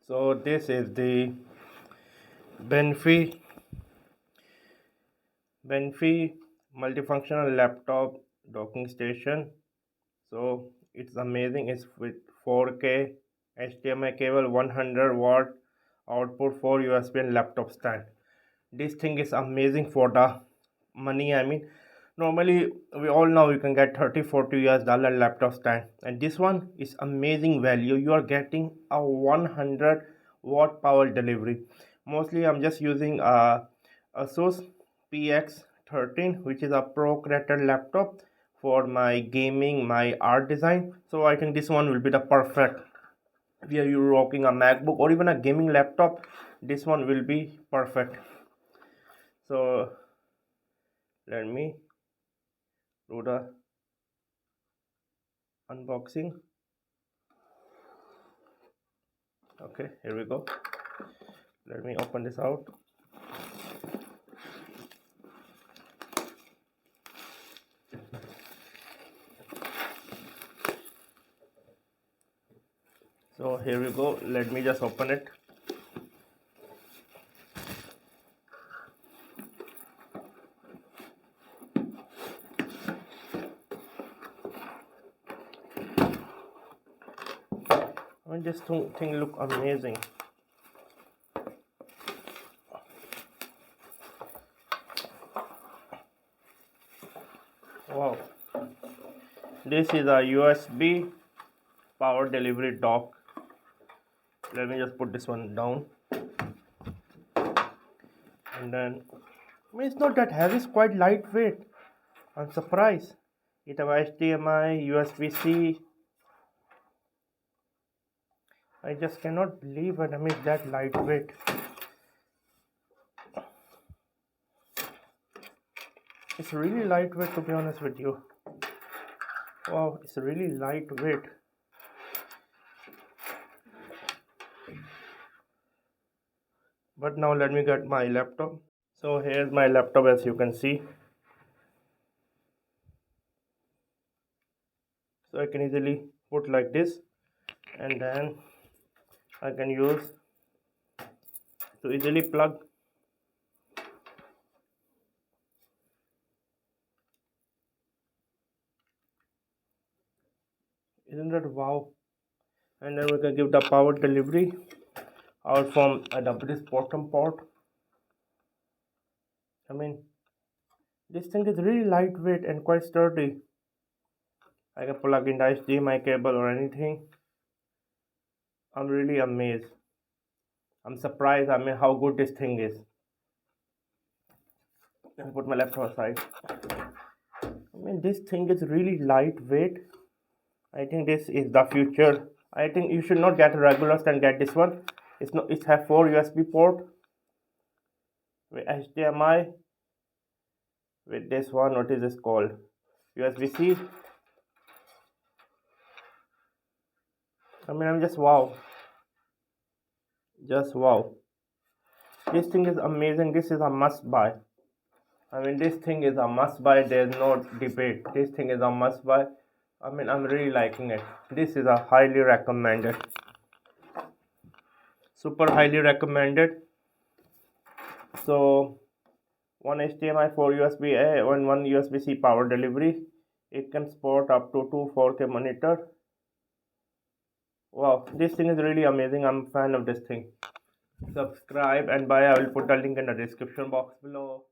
So this is the BENFEI multifunctional laptop docking station. So it's amazing. It's with 4K HDMI cable, 100-watt output, 4 USB and laptop stand. This thing is amazing for the money. Normally we all know you can get 30-40 US dollar laptop stand, and this one is amazing value. You are getting a 100-watt power delivery. Mostly I'm just using a Asus PX13, which is a pro creator laptop for my gaming, my art design. So I think this one will be the perfect. If you're rocking a MacBook or even a gaming laptop, this one will be perfect. So let me do the unboxing. Okay, here we go. Let me open this out. So here we go. Let me just open it. This thing look amazing. Wow, this is a USB power delivery dock. Let me just put this one down, and then it's not that heavy. It's quite lightweight. I'm surprised. It have HDMI, USB-C. I just cannot believe it. It's that lightweight. It's really lightweight, to be honest with you. Wow, it's really lightweight. But now let me get my laptop. So here's my laptop, as you can see. So I can easily put like this, and then I can use to easily plug. Isn't that wow? And then we can give the power delivery out from this bottom port. This thing is really lightweight and quite sturdy. I can plug in the HDMI cable or anything. I'm really amazed. I'm surprised. How good this thing is. Let me put my laptop aside. This thing is really lightweight. I think this is the future. I think you should not get a regular stand. Get this one. It has 4 USB port with HDMI. With this one, what is this called? USB-C. I'm just wow. Just wow. This thing is amazing. This is a must buy. This thing is a must buy. There's no debate. This thing is a must buy. I'm really liking it. This is a highly recommended. Super highly recommended. So one HDMI, 4 USB-A, and one USB-C power delivery. It can support up to 2 4K monitor. Wow, this thing is really amazing. I'm a fan of this thing. Subscribe and buy. I will put the link in the description box below.